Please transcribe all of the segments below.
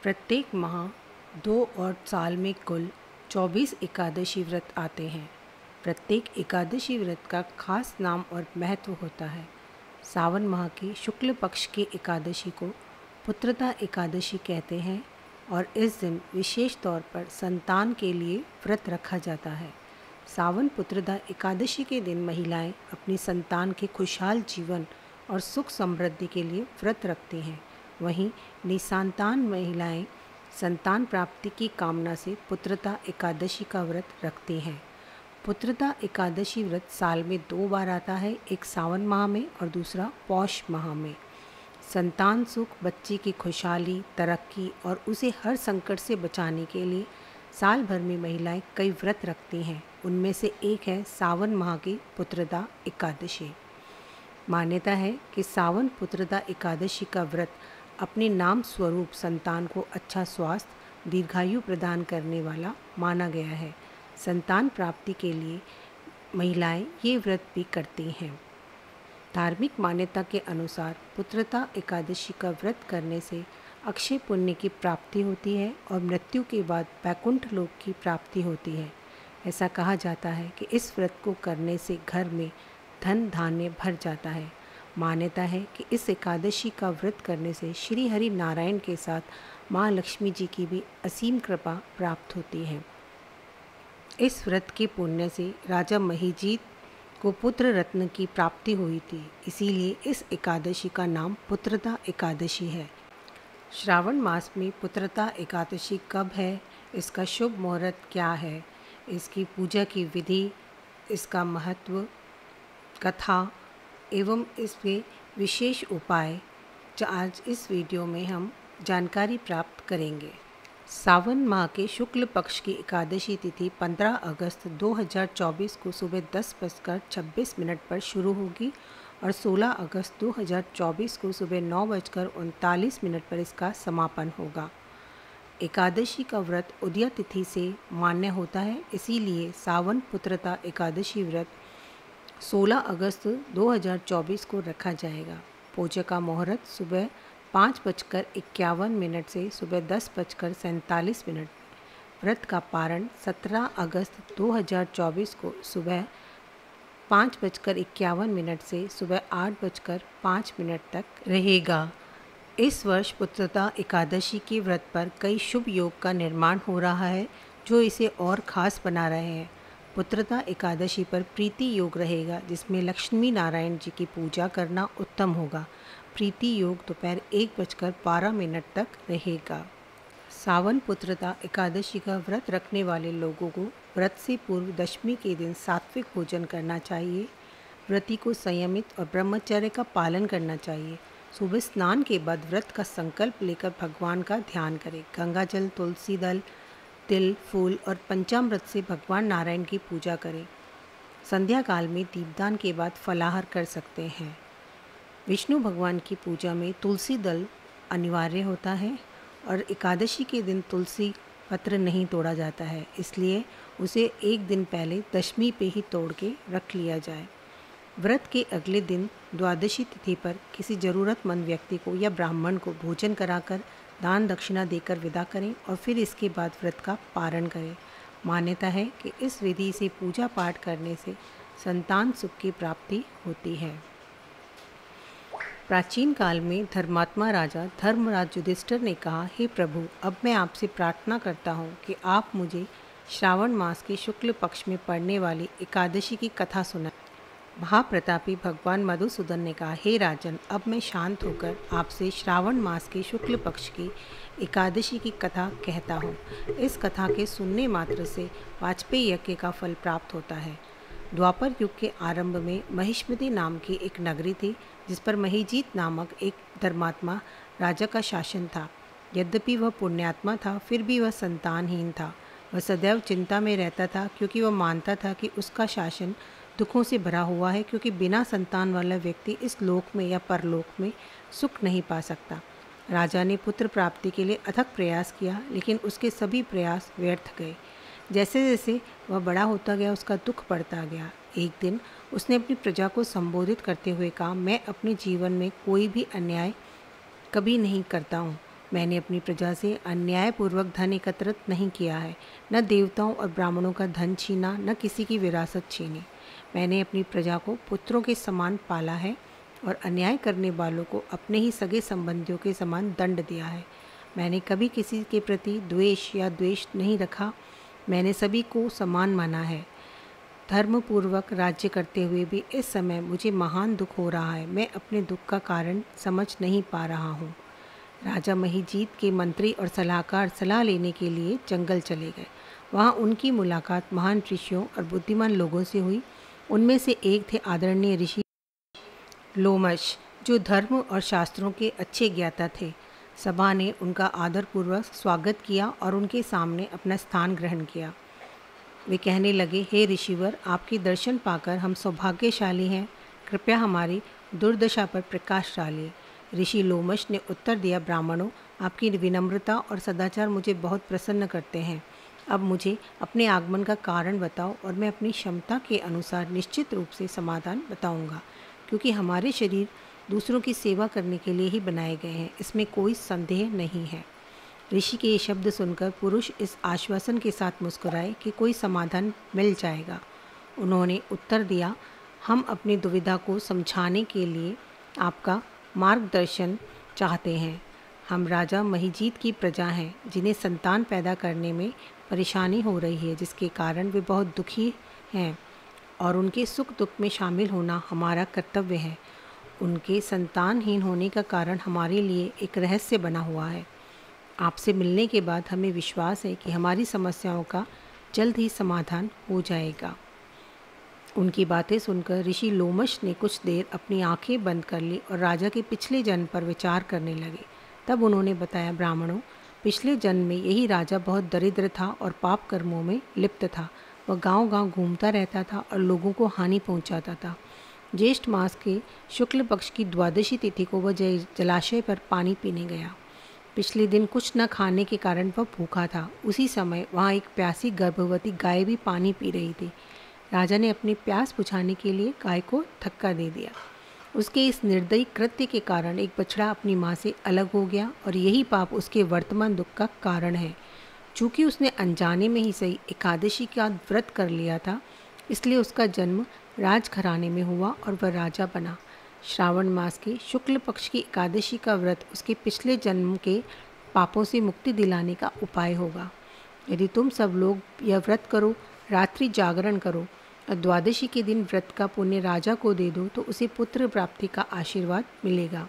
प्रत्येक माह 2 और साल में कुल 24 एकादशी व्रत आते हैं। प्रत्येक एकादशी व्रत का खास नाम और महत्व होता है। सावन माह की शुक्ल पक्ष की एकादशी को पुत्रदा एकादशी कहते हैं और इस दिन विशेष तौर पर संतान के लिए व्रत रखा जाता है। सावन पुत्रदा एकादशी के दिन महिलाएं अपनी संतान के खुशहाल जीवन और सुख समृद्धि के लिए व्रत रखती हैं। वहीं निसंतान महिलाएं संतान प्राप्ति की कामना से पुत्रदा एकादशी का व्रत रखती हैं। पुत्रदा एकादशी व्रत साल में 2 बार आता है, एक सावन माह में और दूसरा पौष माह में। संतान सुख, बच्चे की खुशहाली, तरक्की और उसे हर संकट से बचाने के लिए साल भर में महिलाएं कई व्रत रखती हैं। उनमें से एक है सावन माह की पुत्रदा एकादशी। मान्यता है कि सावन पुत्रदा एकादशी का व्रत अपने नाम स्वरूप संतान को अच्छा स्वास्थ्य, दीर्घायु प्रदान करने वाला माना गया है। संतान प्राप्ति के लिए महिलाएं ये व्रत भी करती हैं। धार्मिक मान्यता के अनुसार पुत्रदा एकादशी का व्रत करने से अक्षय पुण्य की प्राप्ति होती है और मृत्यु के बाद वैकुंठ लोक की प्राप्ति होती है। ऐसा कहा जाता है कि इस व्रत को करने से घर में धन धान्य भर जाता है। मान्यता है कि इस एकादशी का व्रत करने से श्री हरि नारायण के साथ माँ लक्ष्मी जी की भी असीम कृपा प्राप्त होती है। इस व्रत के पुण्य से राजा महिजीत को पुत्र रत्न की प्राप्ति हुई थी, इसीलिए इस एकादशी का नाम पुत्रदा एकादशी है। श्रावण मास में पुत्रदा एकादशी कब है, इसका शुभ मुहूर्त क्या है, इसकी पूजा की विधि, इसका महत्व, कथा एवं इसके विशेष उपाय आज इस वीडियो में हम जानकारी प्राप्त करेंगे। सावन माह के शुक्ल पक्ष की एकादशी तिथि 15 अगस्त 2024 को सुबह 10:26 पर शुरू होगी और 16 अगस्त 2024 को सुबह 9:39 पर इसका समापन होगा। एकादशी का व्रत उदया तिथि से मान्य होता है, इसीलिए सावन पुत्रदा एकादशी व्रत 16 अगस्त 2024 को रखा जाएगा। पूजा का मुहूर्त सुबह 5:51 से सुबह 10:47। व्रत का पारण 17 अगस्त 2024 को सुबह 5:51 से सुबह 8:05 तक रहेगा। इस वर्ष पुत्रदा एकादशी के व्रत पर कई शुभ योग का निर्माण हो रहा है, जो इसे और खास बना रहे हैं। पुत्रदा एकादशी पर प्रीति योग रहेगा, जिसमें लक्ष्मी नारायण जी की पूजा करना उत्तम होगा। प्रीति योग दोपहर 1:12 तक रहेगा। सावन पुत्रदा एकादशी का व्रत रखने वाले लोगों को व्रत से पूर्व दशमी के दिन सात्विक भोजन करना चाहिए। व्रती को संयमित और ब्रह्मचर्य का पालन करना चाहिए। सुबह स्नान के बाद व्रत का संकल्प लेकर भगवान का ध्यान करें। गंगा जल, तुलसी दल, तिल, फूल और पंचामृत से भगवान नारायण की पूजा करें। संध्या काल में दीपदान के बाद फलाहार कर सकते हैं। विष्णु भगवान की पूजा में तुलसी दल अनिवार्य होता है और एकादशी के दिन तुलसी पत्र नहीं तोड़ा जाता है, इसलिए उसे एक दिन पहले दशमी पे ही तोड़ के रख लिया जाए। व्रत के अगले दिन द्वादशी तिथि पर किसी ज़रूरतमंद व्यक्ति को या ब्राह्मण को भोजन कराकर दान दक्षिणा देकर विदा करें और फिर इसके बाद व्रत का पारण करें। मान्यता है कि इस विधि से पूजा पाठ करने से संतान सुख की प्राप्ति होती है। प्राचीन काल में धर्मात्मा राजा धर्मराज युधिष्ठिर ने कहा, हे प्रभु, अब मैं आपसे प्रार्थना करता हूँ कि आप मुझे श्रावण मास के शुक्ल पक्ष में पड़ने वाली एकादशी की कथा सुनाएं। महाप्रतापी भगवान मधुसूदन ने कहा, हे राजन, अब मैं शांत होकर आपसे श्रावण मास के शुक्ल पक्ष की एकादशी की कथा कहता हूँ। इस कथा के सुनने मात्र से वाजपेयी यज्ञ का फल प्राप्त होता है। द्वापर युग के आरंभ में महिष्मति नाम की एक नगरी थी, जिस पर महिजीत नामक एक धर्मात्मा राजा का शासन था। यद्यपि वह पुण्यात्मा था, फिर भी वह संतानहीन था। वह सदैव चिंता में रहता था, क्योंकि वह मानता था कि उसका शासन दुखों से भरा हुआ है, क्योंकि बिना संतान वाला व्यक्ति इस लोक में या परलोक में सुख नहीं पा सकता। राजा ने पुत्र प्राप्ति के लिए अथक प्रयास किया, लेकिन उसके सभी प्रयास व्यर्थ गए। जैसे जैसे वह बड़ा होता गया, उसका दुख बढ़ता गया। एक दिन उसने अपनी प्रजा को संबोधित करते हुए कहा, मैं अपने जीवन में कोई भी अन्याय कभी नहीं करता हूँ मैंने अपनी प्रजा से अन्यायपूर्वक धन एकत्रित नहीं किया है, न देवताओं और ब्राह्मणों का धन छीना, न किसी की विरासत छीनी। मैंने अपनी प्रजा को पुत्रों के समान पाला है और अन्याय करने वालों को अपने ही सगे संबंधियों के समान दंड दिया है। मैंने कभी किसी के प्रति द्वेष या द्वेष नहीं रखा। मैंने सभी को समान माना है। धर्मपूर्वक राज्य करते हुए भी इस समय मुझे महान दुख हो रहा है। मैं अपने दुख का कारण समझ नहीं पा रहा हूँ। राजा महिजीत के मंत्री और सलाहकार सलाह लेने के लिए जंगल चले गए। वहाँ उनकी मुलाकात महान ऋषियों और बुद्धिमान लोगों से हुई। उनमें से एक थे आदरणीय ऋषि लोमश, जो धर्म और शास्त्रों के अच्छे ज्ञाता थे। सभा ने उनका आदरपूर्वक स्वागत किया और उनके सामने अपना स्थान ग्रहण किया। वे कहने लगे, हे ऋषिवर, आपके दर्शन पाकर हम सौभाग्यशाली हैं। कृपया हमारी दुर्दशा पर प्रकाश डालिए। ऋषि लोमश ने उत्तर दिया, ब्राह्मणों, आपकी विनम्रता और सदाचार मुझे बहुत प्रसन्न करते हैं। अब मुझे अपने आगमन का कारण बताओ और मैं अपनी क्षमता के अनुसार निश्चित रूप से समाधान बताऊंगा, क्योंकि हमारे शरीर दूसरों की सेवा करने के लिए ही बनाए गए हैं, इसमें कोई संदेह नहीं है। ऋषि के ये शब्द सुनकर पुरुष इस आश्वासन के साथ मुस्कुराए कि कोई समाधान मिल जाएगा। उन्होंने उत्तर दिया, हम अपनी दुविधा को समझाने के लिए आपका मार्गदर्शन चाहते हैं। हम राजा महिजीत की प्रजा हैं, जिन्हें संतान पैदा करने में परेशानी हो रही है, जिसके कारण वे बहुत दुखी हैं और उनके सुख दुख में शामिल होना हमारा कर्तव्य है। उनके संतानहीन होने का कारण हमारे लिए एक रहस्य बना हुआ है। आपसे मिलने के बाद हमें विश्वास है कि हमारी समस्याओं का जल्द ही समाधान हो जाएगा। उनकी बातें सुनकर ऋषि लोमश ने कुछ देर अपनी आंखें बंद कर ली और राजा के पिछले जन्म पर विचार करने लगे। तब उन्होंने बताया, ब्राह्मणों, पिछले जन्म में यही राजा बहुत दरिद्र था और पाप कर्मों में लिप्त था। वह गांव-गांव घूमता रहता था और लोगों को हानि पहुंचाता था। ज्येष्ठ मास के शुक्ल पक्ष की द्वादशी तिथि को वह जलाशय पर पानी पीने गया। पिछले दिन कुछ न खाने के कारण वह भूखा था। उसी समय वहाँ एक प्यासी गर्भवती गाय भी पानी पी रही थी। राजा ने अपनी प्यास बुझाने के लिए गाय को धक्का दे दिया। उसके इस निर्दयी कृत्य के कारण एक बछड़ा अपनी माँ से अलग हो गया और यही पाप उसके वर्तमान दुख का कारण है। चूँकि उसने अनजाने में ही सही एकादशी का व्रत कर लिया था, इसलिए उसका जन्म राजघराने में हुआ और वह राजा बना। श्रावण मास के शुक्ल पक्ष की एकादशी का व्रत उसके पिछले जन्म के पापों से मुक्ति दिलाने का उपाय होगा। यदि तुम सब लोग यह व्रत करो, रात्रि जागरण करो और द्वादशी के दिन व्रत का पुण्य राजा को दे दो, तो उसे पुत्र प्राप्ति का आशीर्वाद मिलेगा।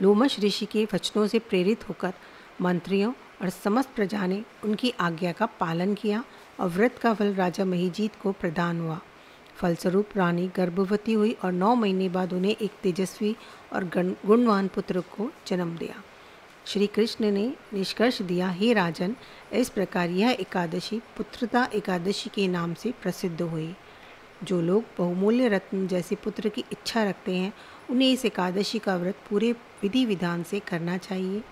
लोमश ऋषि के वचनों से प्रेरित होकर मंत्रियों और समस्त प्रजा ने उनकी आज्ञा का पालन किया और व्रत का फल राजा महिजीत को प्रदान हुआ। फलस्वरूप रानी गर्भवती हुई और 9 महीने बाद उन्हें एक तेजस्वी और गुणवान पुत्र को जन्म दिया। श्री कृष्ण ने निष्कर्ष दिया, हे राजन, इस प्रकार यह एकादशी पुत्रता एकादशी के नाम से प्रसिद्ध हुई। जो लोग बहुमूल्य रत्न जैसे पुत्र की इच्छा रखते हैं, उन्हें इस एकादशी का व्रत पूरे विधि विधान से करना चाहिए।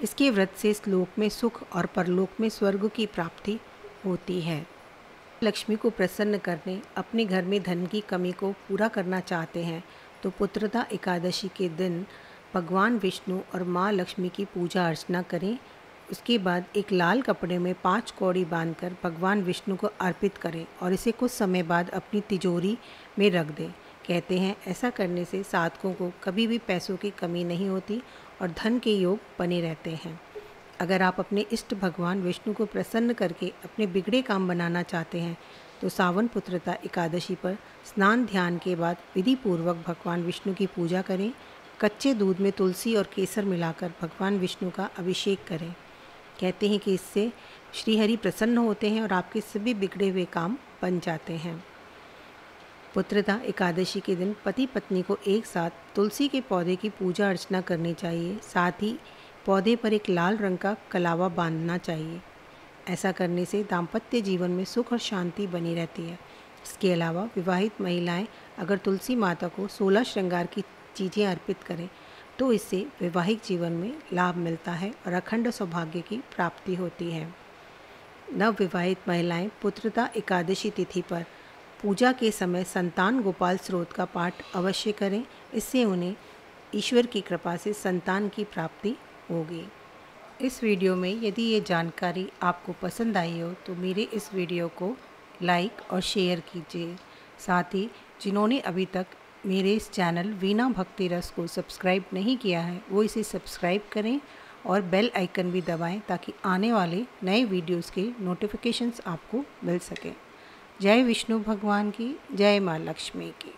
इसके व्रत से इस लोक में सुख और परलोक में स्वर्ग की प्राप्ति होती है। लक्ष्मी को प्रसन्न करने, अपने घर में धन की कमी को पूरा करना चाहते हैं तो पुत्रता एकादशी के दिन भगवान विष्णु और माँ लक्ष्मी की पूजा अर्चना करें। उसके बाद एक लाल कपड़े में 5 कौड़ी बांधकर भगवान विष्णु को अर्पित करें और इसे कुछ समय बाद अपनी तिजोरी में रख दें। कहते हैं ऐसा करने से साधकों को कभी भी पैसों की कमी नहीं होती और धन के योग बने रहते हैं। अगर आप अपने इष्ट भगवान विष्णु को प्रसन्न करके अपने बिगड़े काम बनाना चाहते हैं तो सावन पुत्रता एकादशी पर स्नान ध्यान के बाद विधि पूर्वक भगवान विष्णु की पूजा करें। कच्चे दूध में तुलसी और केसर मिलाकर भगवान विष्णु का अभिषेक करें। कहते हैं कि इससे श्रीहरि प्रसन्न होते हैं और आपके सभी बिगड़े हुए काम बन जाते हैं। पुत्रता एकादशी के दिन पति पत्नी को एक साथ तुलसी के पौधे की पूजा अर्चना करनी चाहिए। साथ ही पौधे पर एक लाल रंग का कलावा बांधना चाहिए। ऐसा करने से दाम्पत्य जीवन में सुख और शांति बनी रहती है। इसके अलावा विवाहित महिलाएं अगर तुलसी माता को 16 श्रृंगार की चीज़ें अर्पित करें तो इससे वैवाहिक जीवन में लाभ मिलता है और अखंड सौभाग्य की प्राप्ति होती है। नवविवाहित महिलाएं पुत्रता एकादशी तिथि पर पूजा के समय संतान गोपाल स्रोत का पाठ अवश्य करें। इससे उन्हें ईश्वर की कृपा से संतान की प्राप्ति होगी। इस वीडियो में यदि ये जानकारी आपको पसंद आई हो तो मेरे इस वीडियो को लाइक और शेयर कीजिए। साथ ही जिन्होंने अभी तक मेरे इस चैनल वीणा भक्ति रस को सब्सक्राइब नहीं किया है वो इसे सब्सक्राइब करें और बेल आइकन भी दबाएं ताकि आने वाले नए वीडियोस के नोटिफिकेशंस आपको मिल सकें। जय विष्णु भगवान की, जय माँ लक्ष्मी की।